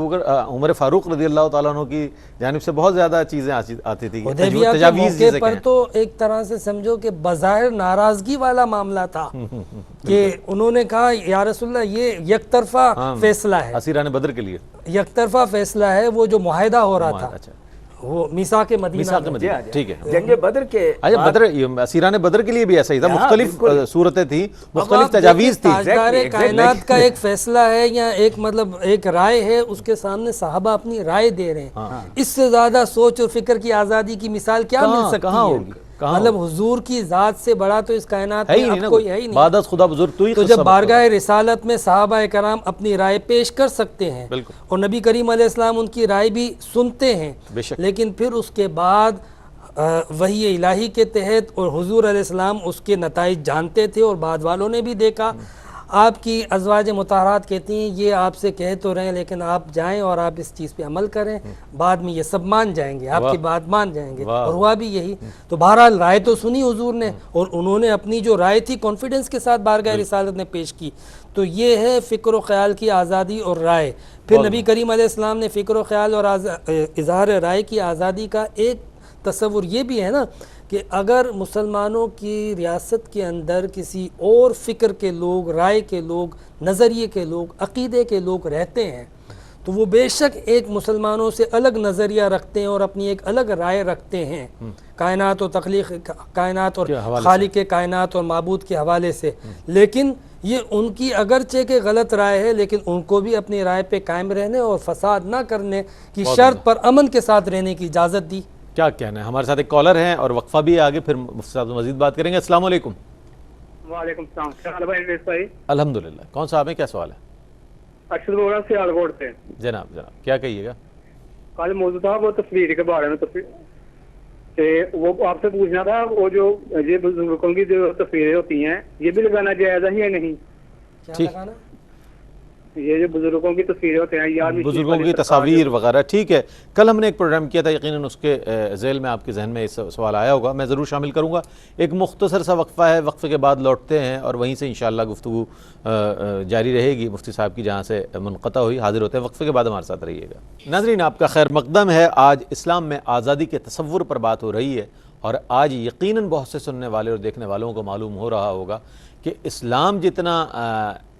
عمر فاروق رضی اللہ تعالیٰ عنہ کی جانب سے بہت زیادہ چیزیں آتی تھی, حدیبیہ کے موقع پر تو ایک طرح سے سمجھو کہ بظاہر ناراضگی والا معاملہ تھا کہ انہوں نے کہا یا رسول اللہ یہ یک طرفہ فیصلہ ہے, اسیران بدر کے لیے یک طرفہ فیصلہ ہے, وہ جو معاہدہ ہو رہا تھا وہ میثاق مدینہ میں. ٹھیک ہے, جنگ بدر کے بدر, اسیران بدر کے لیے بھی ایسا ہی تھا, مختلف صورتیں تھی, مختلف تجاویز تھی. تاجدار کائنات کا ایک فیصلہ ہے یا ایک مطلب ایک رائے ہے, اس کے سامنے صحابہ اپنی رائے دے رہے ہیں. اس سے زیادہ سوچ اور فکر کی آزادی کی مثال کیا مل سکتی ہے؟ مطلب حضور کی ذات سے بڑا تو اس کائنات میں اب کوئی ہے ہی نہیں. بعد از خدا بزرگ تو ہی. تو جب بارگاہ رسالت میں صحابہ کرام اپنی رائے پیش کر سکتے ہیں اور نبی کریم علیہ السلام ان کی رائے بھی سنتے ہیں, لیکن پھر اس کے بعد وحی الہی کے تحت اور حضور علیہ السلام اس کے نتائج جانتے تھے, اور بعد والوں نے بھی دیکھا. آپ کی ازواج مطہرات کہتی ہیں یہ آپ سے کہہ تو رہے ہیں لیکن آپ جائیں اور آپ اس چیز پہ عمل کریں, بعد میں یہ سب مان جائیں گے, آپ کی بات مان جائیں گے, اور ہوا بھی یہی. تو بہرحال رائے تو سنی حضور نے, اور انہوں نے اپنی جو رائے تھی کانفیڈنس کے ساتھ بارگاہ رسالت نے پیش کی. تو یہ ہے فکر و خیال کی آزادی اور رائے. پھر نبی کریم علیہ السلام نے فکر و خیال اور اظہار رائے کی آزادی کا ایک تصور یہ بھی ہے نا کہ اگر مسلمانوں کی ریاست کے اندر کسی اور فکر کے لوگ, رائے کے لوگ, نظریے کے لوگ, عقیدے کے لوگ رہتے ہیں تو وہ بے شک ایک مسلمانوں سے الگ نظریہ رکھتے ہیں اور اپنی ایک الگ رائے رکھتے ہیں کائنات و تخلیق کائنات اور خالق کائنات اور معبود کے حوالے سے. لیکن یہ ان کی اگرچہ کہ غلط رائے ہے, لیکن ان کو بھی اپنی رائے پہ قائم رہنے اور فساد نہ کرنے کی شرط پر امن کے ساتھ رہنے کی اجازت دی. کیا کہنا ہے؟ ہمارے ساتھ ایک کالر ہیں اور وقفہ بھی ہے آگے، پھر مفتی صاحب سے مزید بات کریں گے۔ السلام علیکم۔ وعلیکم السلام، کیا حال ہے بھائی انیس بھائی؟ الحمدللہ۔ کون صاحب ہیں، کیا سوال ہے؟ اکثر بول رہا ہوں سیال کوٹ سے۔ جناب کیا کہیے گا؟ کل موضوع تھا وہ تصویر کے بارے میں، وہ آپ سے پوچھنا تھا وہ جو یہ بزرگوں کی جو تصویریں ہوتی ہیں یہ بھی لگانا جائز ہے یا نہیں؟ کیا لگانا؟ یہ جو بزرگوں کی تصویریں ہوتے ہیں یا بزرگوں کی تصاویر وغیرہ، ٹھیک ہے، کل ہم نے ایک پروگرام کیا تھا، یقیناً اس کے ذیل میں آپ کے ذہن میں اس سوال آیا ہوگا، میں ضرور شامل کروں گا۔ ایک مختصر سا وقفہ ہے، وقفے کے بعد لوٹتے ہیں اور وہیں سے انشاءاللہ گفتگو جاری رہے گی مفتی صاحب کی جہاں سے منقطع ہوئی۔ حاضر ہوتے ہیں وقفے کے بعد، ہمارے ساتھ رہیے گا۔ ناظرین، آپ کا خیر مقدم ہے۔ آج اسلام میں آزادی کے تصور پر بات ہو رہی ہے، اور آج یقیناً بہت سے سننے والے اور دیکھنے والوں کو معلوم ہو رہا ہوگا کہ اسلام جتنا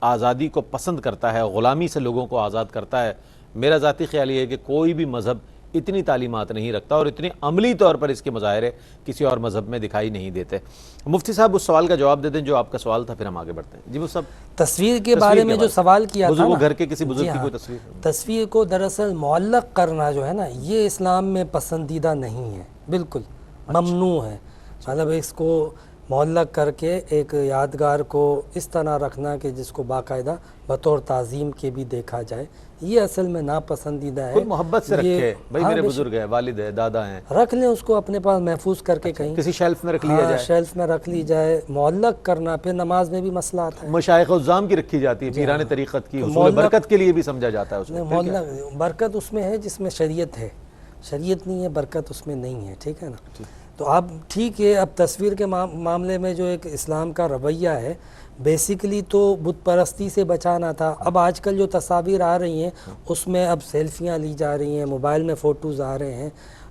آزادی کو پسند کرتا ہے، غلامی سے لوگوں کو آزاد کرتا ہے، میرا ذاتی خیال یہ ہے کہ کوئی بھی مذہب اتنی تعلیمات نہیں رکھتا اور اتنی عملی طور پر اس کے مظاہرے کسی اور مذہب میں دکھائی نہیں دیتے۔ مفتی صاحب اس سوال کا جواب دے دیں جو آپ کا سوال تھا، پھر ہم آگے بڑھتے ہیں۔ جی مفتی صاحب، تصویر کے بارے میں جو سوال کیا تھا نا، گھر کے کسی بزرگ کی کوئی تصویر کو دراصل معلق کرنا جو ہے نا، یہ اسلام میں پسندیدہ نہیں ہے، بالکل ممنوع ہے۔ مطلب اس کو معلق کر کے ایک یادگار کو اس طرح رکھنا کہ جس کو باقاعدہ بطور تعظیم کے بھی دیکھا جائے، یہ اصل میں ناپسندیدہ ہے۔ کوئی محبت سے رکھے، بھائی میرے بزرگ ہیں، والد ہیں، دادا ہیں، رکھ لیں اس کو اپنے پاس محفوظ کر کے کہیں کسی شیلف میں رکھ لیا جائے، شیلف میں رکھ لی جائے۔ معلق کرنا پھر نماز میں بھی مسئلہ آتا ہے۔ مشائخ الزام کی رکھی جاتی ہے، پیران طریقت کی، حصول برکت کے لیے بھی سمجھا جاتا ہے اس کو۔ معلق برکت اس میں ہے جس میں شریعت ہے، شریعت نہیں ہے، برکت اس میں نہیں ہے، ٹھیک ہے نا۔ تو اب ٹھیک ہے، اب تصویر کے معاملے میں جو ایک اسلام کا رویہ ہے، بیسیکلی تو بت پرستی سے بچانا تھا۔ اب آج کل جو تصاویر آ رہی ہیں اس میں اب سیلفیاں لی جا رہی ہیں، موبائل میں فوٹوز آ رہے ہیں،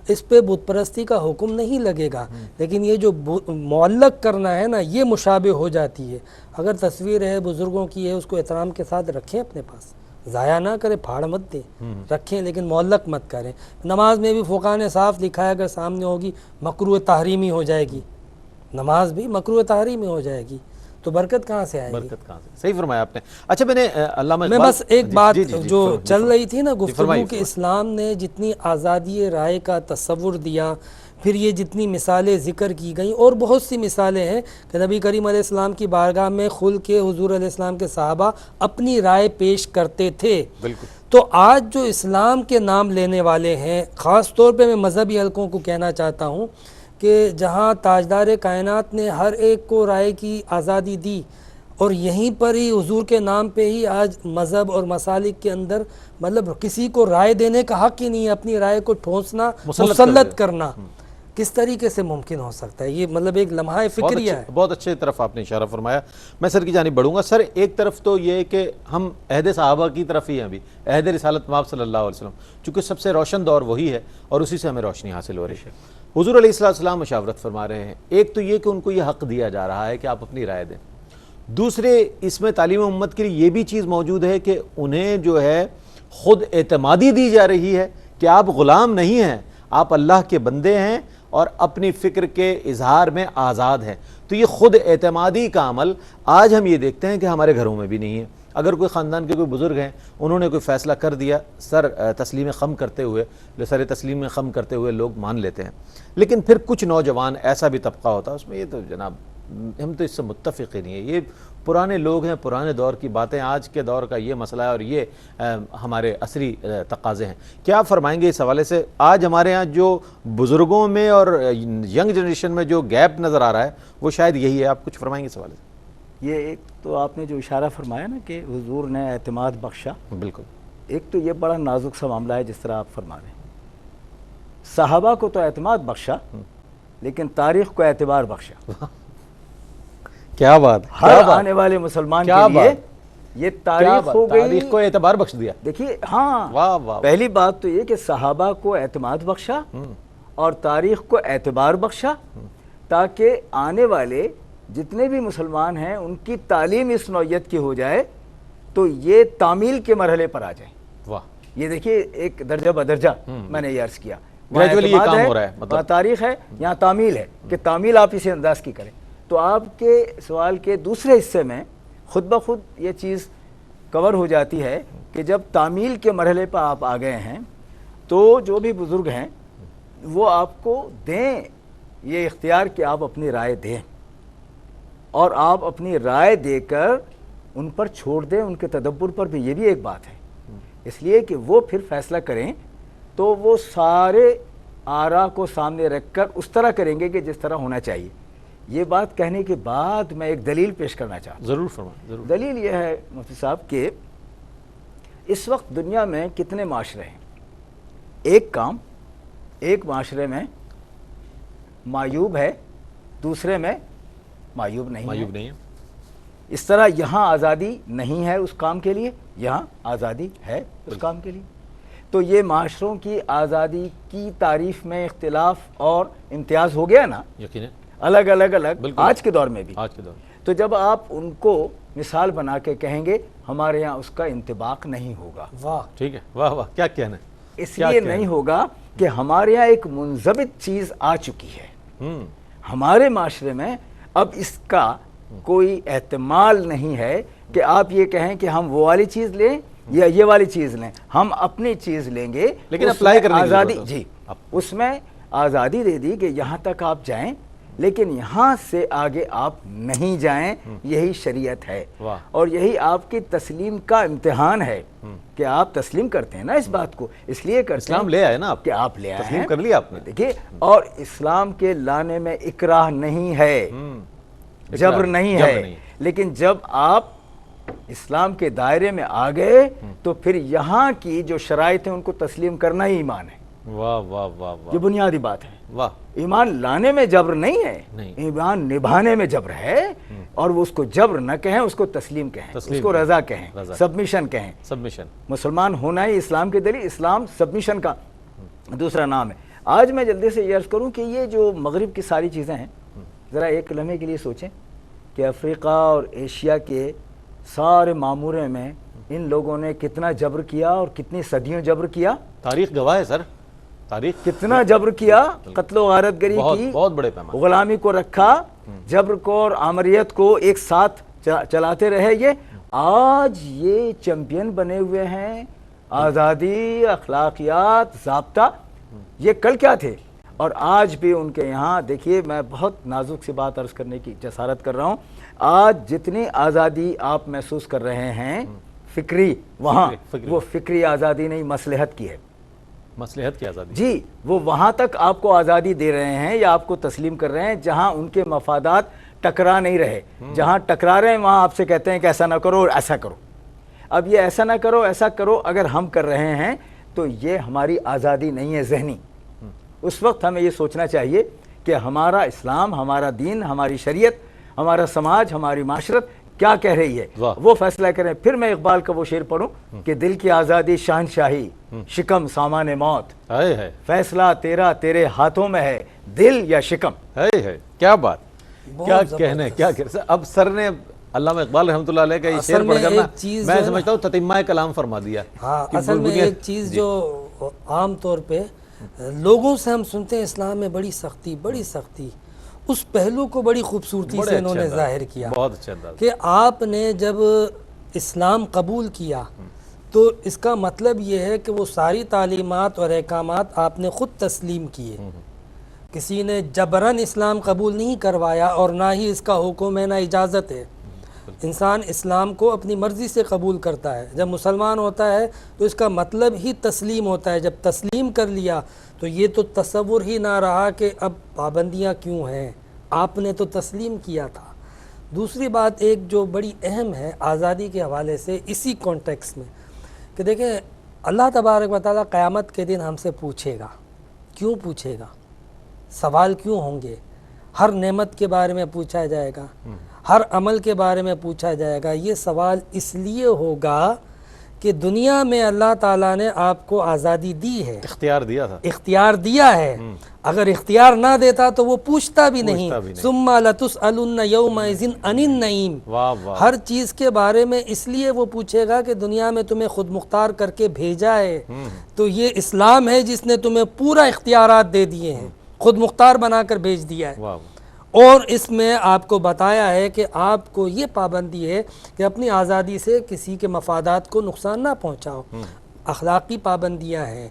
اس پہ بت پرستی کا حکم نہیں لگے گا، لیکن یہ جو معلق کرنا ہے نا، یہ مشابہ ہو جاتی ہے۔ اگر تصویر ہے بزرگوں کی ہے، اس کو احترام کے ساتھ رکھیں اپنے پاس، ضائع نہ کریں، پھاڑ مت دیں، رکھیں لیکن معلق مت کریں۔ نماز میں بھی فقہاء نے صاف لکھا ہے اگر سامنے ہوگی مکروہ تحریمی ہو جائے گی، نماز بھی مکروہ تحریمی ہو جائے گی، تو برکت کہاں سے آئے گی؟ برکت کہاں سے؟ صحیح فرمایا آپ نے۔ اچھا، میں بس ایک بات جو چل رہی تھی نا گفتگو کہ اسلام نے جتنی آزادی رائے کا تصور دیا، پھر یہ جتنی مثالیں ذکر کی گئیں، اور بہت سی مثالیں ہیں کہ نبی کریم علیہ السلام کی بارگاہ میں کھل کے حضور علیہ السلام کے صحابہ اپنی رائے پیش کرتے تھے۔ بالکل۔ تو آج جو اسلام کے نام لینے والے ہیں، خاص طور پہ میں مذہبی حلقوں کو کہنا چاہتا ہوں کہ جہاں تاجدار کائنات نے ہر ایک کو رائے کی آزادی دی، اور یہیں پر ہی حضور کے نام پہ ہی آج مذہب اور مسالک کے اندر مطلب کسی کو رائے دینے کا حق ہی نہیں ہے، اپنی رائے کو ٹھونسنا، مسلط کرنا کس طریقے سے ممکن ہو سکتا ہے؟ یہ مطلب ایک لمحہ فکریہ ہے۔ بہت اچھے طرف آپ نے اشارہ فرمایا۔ میں سر کی جانب بڑھوں گا۔ سر، ایک طرف تو یہ کہ ہم عہد صحابہ کی طرف ہی ہیں، ابھی عہد رسالت مآب صلی اللہ علیہ وسلم، چونکہ سب سے روشن دور وہی ہے اور اسی سے ہمیں روشنی حاصل ہو رہی ہے۔ حضور علیہ السلام مشاورت فرما رہے ہیں۔ ایک تو یہ کہ ان کو یہ حق دیا جا رہا ہے کہ آپ اپنی رائے دیں، دوسرے اس میں تعلیم امت کے لیے یہ بھی چیز موجود ہے کہ انہیں جو ہے خود اعتمادی دی جا رہی ہے کہ آپ غلام نہیں ہیں، آپ اللہ کے بندے ہیں اور اپنی فکر کے اظہار میں آزاد ہیں۔ تو یہ خود اعتمادی کا عمل آج ہم یہ دیکھتے ہیں کہ ہمارے گھروں میں بھی نہیں ہے۔ اگر کوئی خاندان کے کوئی بزرگ ہیں، انہوں نے کوئی فیصلہ کر دیا، سر تسلیم خم کرتے ہوئے، سر تسلیم خم کرتے ہوئے لوگ مان لیتے ہیں، لیکن پھر کچھ نوجوان ایسا بھی طبقہ ہوتا ہے، اس میں یہ تو جناب ہم تو اس سے متفق ہی نہیں ہے، یہ پرانے لوگ ہیں، پرانے دور کی باتیں، آج کے دور کا یہ مسئلہ ہے اور یہ ہمارے عصری تقاضے ہیں۔ کیا آپ فرمائیں گے اس حوالے سے؟ آج ہمارے ہاں جو بزرگوں میں اور ینگ جنریشن میں جو گیپ نظر آ رہا ہے وہ شاید یہی ہے، آپ کچھ فرمائیں گے اس حوالے سے؟ یہ ایک تو آپ نے جو اشارہ فرمایا نا کہ حضور نے اعتماد بخشا، بالکل، ایک تو یہ بڑا نازک سا معاملہ ہے جس طرح آپ فرما رہے ہیں۔ صحابہ کو تو اعتماد بخشا لیکن تاریخ کو اعتبار بخشا۔ کیا بات، ہر آنے والے مسلمان کے لیے یہ تاریخ ہو گئی، تاریخ کو اعتبار بخش دیا۔ دیکھیے ہاں، پہلی بات تو یہ کہ صحابہ کو اعتماد بخشا اور تاریخ کو اعتبار بخشا، تاکہ آنے والے جتنے بھی مسلمان ہیں ان کی تعلیم اس نوعیت کی ہو جائے تو یہ تعمیل کے مرحلے پر آ جائیں۔ واہ، یہ دیکھیے ایک درجہ بدرجہ میں نے یہ عرض کیا، گریجولی یہ کام ہو رہا ہے، وہاں تاریخ ہے، یہاں تعمیل ہے کہ تعمیل آپ اسے انداز کی کریں۔ تو آپ کے سوال کے دوسرے حصے میں خود بخود یہ چیز کور ہو جاتی ہے کہ جب تعمیل کے مرحلے پر آپ آ گئے ہیں تو جو بھی بزرگ ہیں وہ آپ کو دیں یہ اختیار کہ آپ اپنی رائے دیں، اور آپ اپنی رائے دے کر ان پر چھوڑ دیں، ان کے تدبر پر بھی، یہ بھی ایک بات ہے، اس لیے کہ وہ پھر فیصلہ کریں تو وہ سارے آراء کو سامنے رکھ کر اس طرح کریں گے کہ جس طرح ہونا چاہیے۔ یہ بات کہنے کے بعد میں ایک دلیل پیش کرنا چاہتا ہوں۔ ضرور فرمائیں، ضرور۔ دلیل یہ ہے مفتی صاحب کہ اس وقت دنیا میں کتنے معاشرے ہیں، ایک کام ایک معاشرے میں معیوب ہے، دوسرے میں معیوب نہیں معیوب ہے۔ نہیں ہے۔ اس طرح یہاں آزادی نہیں ہے اس کام کے لیے، یہاں آزادی ہے اس کام کے لیے۔ تو یہ معاشروں کی آزادی کی تعریف میں اختلاف اور امتیاز ہو گیا نا، یقیناً الگ الگ الگ، بالکل۔ آج کے دور میں بھی۔ آج کے دور میں تو جب آپ ان کو مثال بنا کے کہیں گے ہمارے یہاں اس کا انطباق نہیں ہوگا، واہ، ٹھیک ہے، واہ واہ، کیا کہنا ہے، اس کیا لیے کہنا ہے۔ نہیں ہوگا کہ ہمارے یہاں ایک منضبط چیز آ چکی ہے ہوں، ہمارے معاشرے میں، اب اس کا کوئی احتمال نہیں ہے کہ آپ یہ کہیں کہ ہم وہ والی چیز لیں یا یہ والی چیز لیں، ہم اپنی چیز لیں گے، لیکن اس اپلائی میں کرنے کی آزادی، ضرورت ہے۔ جی اس میں آزادی دے دی کہ یہاں تک آپ جائیں لیکن یہاں سے آگے آپ نہیں جائیں، یہی شریعت ہے، واہ۔ اور یہی آپ کی تسلیم کا امتحان ہے کہ آپ تسلیم کرتے ہیں نا اس بات کو، اس لیے کرتے اسلام ہیں لے آئے نا آپ، کہ آپ لے آئے تسلیم ہیں، کر لیا آپ نے۔ دیکھیے، اور اسلام کے لانے میں اکراہ نہیں ہے، جبر نہیں جبر ہے، نہیں۔ لیکن جب آپ اسلام کے دائرے میں آ گئے تو پھر یہاں کی جو شرائط ہیں ان کو تسلیم کرنا ہی ایمان ہے، واہ واہ واہ یہ واہ بنیادی بات ہے۔ واہ، ایمان لانے میں جبر نہیں ہے، نہیں۔ ایمان نبھانے میں جبر ہے، اور وہ اس کو جبر نہ کہیں، اس کو تسلیم کہیں، تسلیم اس کو کہیں، رضا کہیں، رضا۔ سبمیشن کہیں۔ سبمیشن، مسلمان ہونا ہی اسلام کے دلیل، اسلام سبمیشن کا دوسرا نام ہے۔ آج میں جلدی سے یہ عرض کروں کہ یہ جو مغرب کی ساری چیزیں ہیں، ذرا ایک لمحے کے لیے سوچیں کہ افریقہ اور ایشیا کے سارے معمورے میں ان لوگوں نے کتنا جبر کیا اور کتنی صدیوں جبر کیا، تاریخ گواہ ہے سر، تاریخ کتنا جبر کیا، قتل و غارت گری بہت کی، بہت بڑے پیمانے، غلامی کو رکھا، جبر کو اور آمریت کو ایک ساتھ چلاتے رہے۔ یہ آج یہ چیمپئن بنے ہوئے ہیں، آزادی، اخلاقیات، ضابطہ، یہ کل کیا تھے؟ اور آج بھی ان کے یہاں دیکھیے، میں بہت نازک سی بات عرض کرنے کی جسارت کر رہا ہوں، آج جتنی آزادی آپ محسوس کر رہے ہیں فکری، وہاں فکری، وہ فکری آزادی نہیں، مصلحت کی ہے۔ مصلحت کی آزادی، جی، وہ وہاں تک آپ کو آزادی دے رہے ہیں یا آپ کو تسلیم کر رہے ہیں جہاں ان کے مفادات ٹکرا نہیں رہے، جہاں ٹکرا رہے ہیں وہاں آپ سے کہتے ہیں کہ ایسا نہ کرو اور ایسا کرو۔ اب یہ ایسا نہ کرو ایسا کرو اگر ہم کر رہے ہیں تو یہ ہماری آزادی نہیں ہے ذہنی۔ اس وقت ہمیں یہ سوچنا چاہیے کہ ہمارا اسلام، ہمارا دین، ہماری شریعت، ہمارا سماج، ہماری معاشرت کیا کہہ رہی ہے، واہ۔ وہ فیصلہ کریں۔ پھر میں اقبال کا وہ شعر پڑھوں کہ دل کی آزادی شہنشاہی، شکم سامان موت، ہے فیصلہ تیرا تیرے ہاتھوں میں ہے، دل یا شکم۔ ہے، کیا بات، بہت کیا زبردست۔ کہنے، کیا کہنے۔ اب سر نے علامہ اقبال رحمۃ اللہ علیہ کا یہ اصل شعر پڑھ میں کر ایک نا چیز میں جو ہے سمجھتا ہوں تتمہ کلام فرما دیا ہاں، کہ اصل میں بنیاد- ایک چیز جی، جو عام طور پہ لوگوں سے ہم سنتے ہیں اسلام میں بڑی سختی، بڑی سختی، اس پہلو کو بڑی خوبصورتی بڑے سے انہوں اچھے نے انداز، ظاہر کیا بہت اچھے انداز، کہ آپ نے جب اسلام قبول کیا تو اس کا مطلب یہ ہے کہ وہ ساری تعلیمات اور احکامات آپ نے خود تسلیم کیے، کسی نے جبراً اسلام قبول نہیں کروایا اور نہ ہی اس کا حکم ہے نہ اجازت ہے۔ انسان اسلام کو اپنی مرضی سے قبول کرتا ہے، جب مسلمان ہوتا ہے تو اس کا مطلب ہی تسلیم ہوتا ہے۔ جب تسلیم کر لیا تو یہ تو تصور ہی نہ رہا کہ اب پابندیاں کیوں ہیں، آپ نے تو تسلیم کیا تھا۔ دوسری بات ایک جو بڑی اہم ہے آزادی کے حوالے سے اسی کانٹیکس میں کہ دیکھیں اللہ تبارک و تعالیٰ قیامت کے دن ہم سے پوچھے گا، کیوں پوچھے گا، سوال کیوں ہوں گے، ہر نعمت کے بارے میں پوچھا جائے گا، ہر عمل کے بارے میں پوچھا جائے گا۔ یہ سوال اس لیے ہوگا کہ دنیا میں اللہ تعالیٰ نے آپ کو آزادی دی ہے، اختیار دیا تھا، اختیار دیا ہے، اگر اختیار نہ دیتا تو وہ پوچھتا بھی نہیں۔ پوچھتا بھی نہیں۔ ثم لتسألن یومئذ عن النعیم، واہ واہ، ہر چیز کے بارے میں اس لیے وہ پوچھے گا کہ دنیا میں تمہیں خود مختار کر کے بھیجا ہے، تو یہ اسلام ہے جس نے تمہیں پورا اختیارات دے دیے ہیں، خود مختار بنا کر بھیج دیا ہے۔ واہ، اور اس میں آپ کو بتایا ہے کہ آپ کو یہ پابندی ہے کہ اپنی آزادی سے کسی کے مفادات کو نقصان نہ پہنچاؤ، اخلاقی پابندیاں ہیں،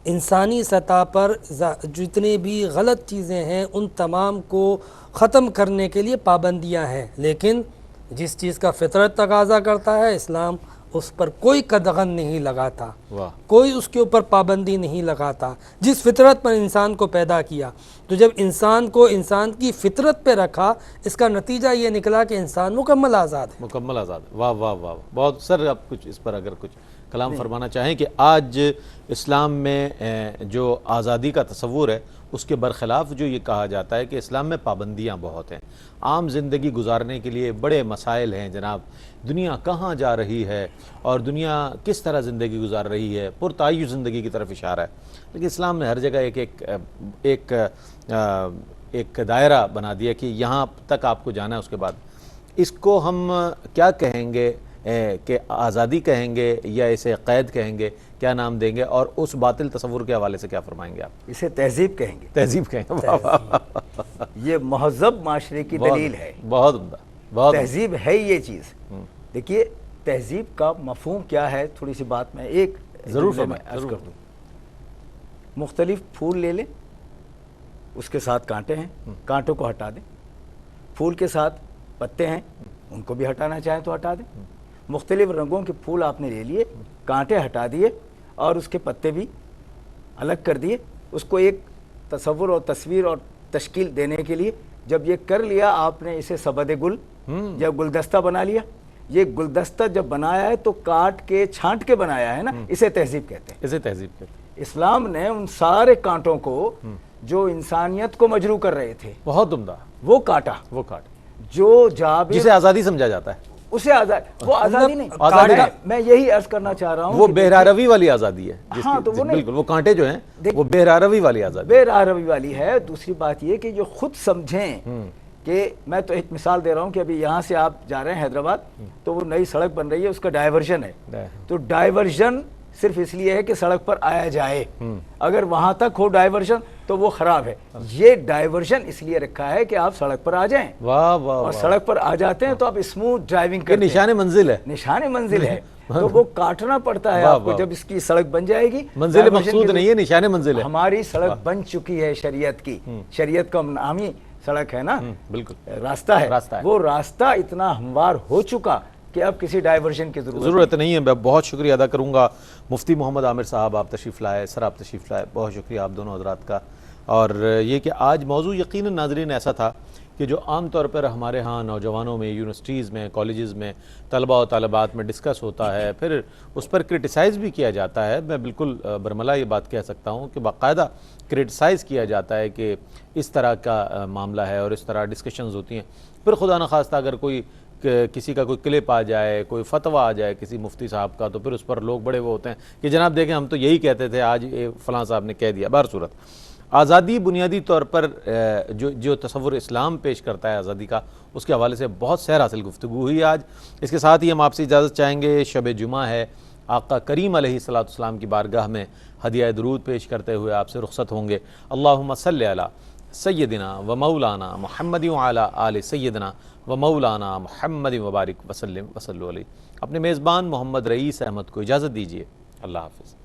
انسانی سطح پر جتنے بھی غلط چیزیں ہیں ان تمام کو ختم کرنے کے لیے پابندیاں ہیں، لیکن جس چیز کا فطرت تقاضا کرتا ہے اسلام اس پر کوئی قدغن نہیں لگاتا، واہ، کوئی اس کے اوپر پابندی نہیں لگاتا، جس فطرت پر انسان کو پیدا کیا۔ تو جب انسان کو انسان کی فطرت پہ رکھا، اس کا نتیجہ یہ نکلا کہ انسان مکمل آزاد ہے۔ مکمل آزاد ہے۔ واہ واہ واہ، بہت سر آپ کچھ اس پر اگر کچھ کلام فرمانا چاہیں کہ آج اسلام میں جو آزادی کا تصور ہے اس کے برخلاف جو یہ کہا جاتا ہے کہ اسلام میں پابندیاں بہت ہیں، عام زندگی گزارنے کے لیے بڑے مسائل ہیں جناب، دنیا کہاں جا رہی ہے اور دنیا کس طرح زندگی گزار رہی ہے، پرتعیش زندگی کی طرف اشارہ ہے، لیکن اسلام نے ہر جگہ ایک دائرہ بنا دیا کہ یہاں تک آپ کو جانا ہے، اس کے بعد اس کو ہم کیا کہیں گے کہ آزادی کہیں گے یا اسے قید کہیں گے، کیا نام دیں گے، اور اس باطل تصور کے حوالے سے کیا فرمائیں گے آپ؟ اسے تہذیب کہیں گے، تہذیب کہیں گے۔ واہ واہ واہ، یہ مہذب معاشرے کی دلیل ہے، بہت عمدہ، بہت تہذیب ہے یہ چیز۔ دیکھیے تہذیب کا مفہوم کیا ہے، تھوڑی سی بات میں ایک ضرور جملے میں فرمائیں، عرض ضرور۔ کر دوں۔ مختلف پھول لے لیں، اس کے ساتھ کانٹے ہیں، کانٹوں کو ہٹا دیں، پھول کے ساتھ پتے ہیں، ان کو بھی ہٹانا چاہیں تو ہٹا دیں، مختلف رنگوں کے پھول آپ نے لے لیے، کانٹے ہٹا دیے اور اس کے پتے بھی الگ کر دیے، اس کو ایک تصور اور تصویر اور تشکیل دینے کے لیے جب یہ کر لیا آپ نے، اسے سبد گل یا گلدستہ بنا لیا۔ یہ گلدستہ جب بنایا ہے تو کاٹ کے چھانٹ کے بنایا ہے نا، اسے تہذیب کہتے ہیں۔ اسے تہذیب کہتے ہیں۔ اسلام نے ان سارے کانٹوں کو جو انسانیت کو مجروح کر رہے تھے بہت عمدہ، وہ کاٹا، وہ کاٹ جو جابر جسے آزادی سمجھا جاتا ہے، اسے آزاد، وہ آزادی نہیں، آزادی نہیں۔ میں یہی عرض کرنا چاہ رہا ہوں وہ کہ بہراروی والی آزادی ہے، ہاں تو وہ نہیں، بالکل وہ کانٹے جو ہیں دیکھ- وہ بہراروی والی آزادی بے راہ روی والی ہے۔ دوسری بات یہ کہ جو خود سمجھیں کہ میں تو ایک مثال دے رہا ہوں کہ ابھی یہاں سے آپ جا رہے ہیں حیدرآباد تو وہ نئی سڑک بن رہی ہے، اس کا ڈائیورژن ہے، تو ڈائیورژن صرف اس لیے ہے کہ سڑک پر آیا جائے، اگر وہاں تک ہو ڈائیورژن تو وہ خراب ہے۔ یہ ڈائیورژن اس لیے رکھا ہے کہ آپ سڑک پر آ جائیں، واہ واہ اور واہ، سڑک پر آ جاتے ہیں تو آپ اسموتھ ڈرائیونگ یہ کرتے ہیں، نشان منزل ہے، نشان منزل ہے، تو وہ کاٹنا پڑتا ہے واہ آپ کو واہ، جب اس کی سڑک بن جائے گی۔ منزل ڈائیورژن مقصود کی نہیں ہے، نشان منزل ہے، ہماری سڑک بن چکی ہے شریعت کی، شریعت کا نامی سڑک ہے نا، بالکل راستہ ہے، راستہ ہے۔ وہ راستہ اتنا ہموار ہو چکا کہ اب کسی ڈائیورژن کی ضرورت نہیں ہے۔ میں بہت شکریہ ادا کروں گا مفتی محمد عامر صاحب، آپ تشریف لائے، سر آپ تشریف لائے، بہت شکریہ آپ دونوں حضرات کا۔ اور یہ کہ آج موضوع یقیناً ناظرین ایسا تھا کہ جو عام طور پر ہمارے ہاں نوجوانوں میں، یونیورسٹیز میں، کالجز میں، طلباء و طالبات میں ڈسکس ہوتا ہے، پھر اس پر کرٹیسائز بھی کیا جاتا ہے۔ میں بالکل برملا یہ بات کہہ سکتا ہوں کہ باقاعدہ کرٹیسائز کیا جاتا ہے کہ اس طرح کا معاملہ ہے اور اس طرح ڈسکشنز ہوتی ہیں، پھر خدا نخواستہ اگر کسی کا کوئی کلپ آ جائے، کوئی فتویٰ آ جائے کسی مفتی صاحب کا، تو پھر اس پر لوگ بڑے وہ ہوتے ہیں کہ جناب دیکھیں ہم تو یہی کہتے تھے، آج فلاں صاحب نے کہہ دیا۔ بہر صورت آزادی بنیادی طور پر جو تصور اسلام پیش کرتا ہے آزادی کا، اس کے حوالے سے بہت سیر حاصل گفتگو ہوئی آج۔ اس کے ساتھ ہی ہم آپ سے اجازت چاہیں گے، شب جمعہ ہے، آقا کریم علیہ السلام کی بارگاہ میں ہدیہ درود پیش کرتے ہوئے آپ سے رخصت ہوں گے۔ اللہم صلی علی سیدنا و مولانا محمد وعلی آل سیدنا و مولانا محمد وبارک وسلم وصلو علیہ۔ اپنے میزبان محمد رئیس احمد کو اجازت دیجیے، اللہ حافظ۔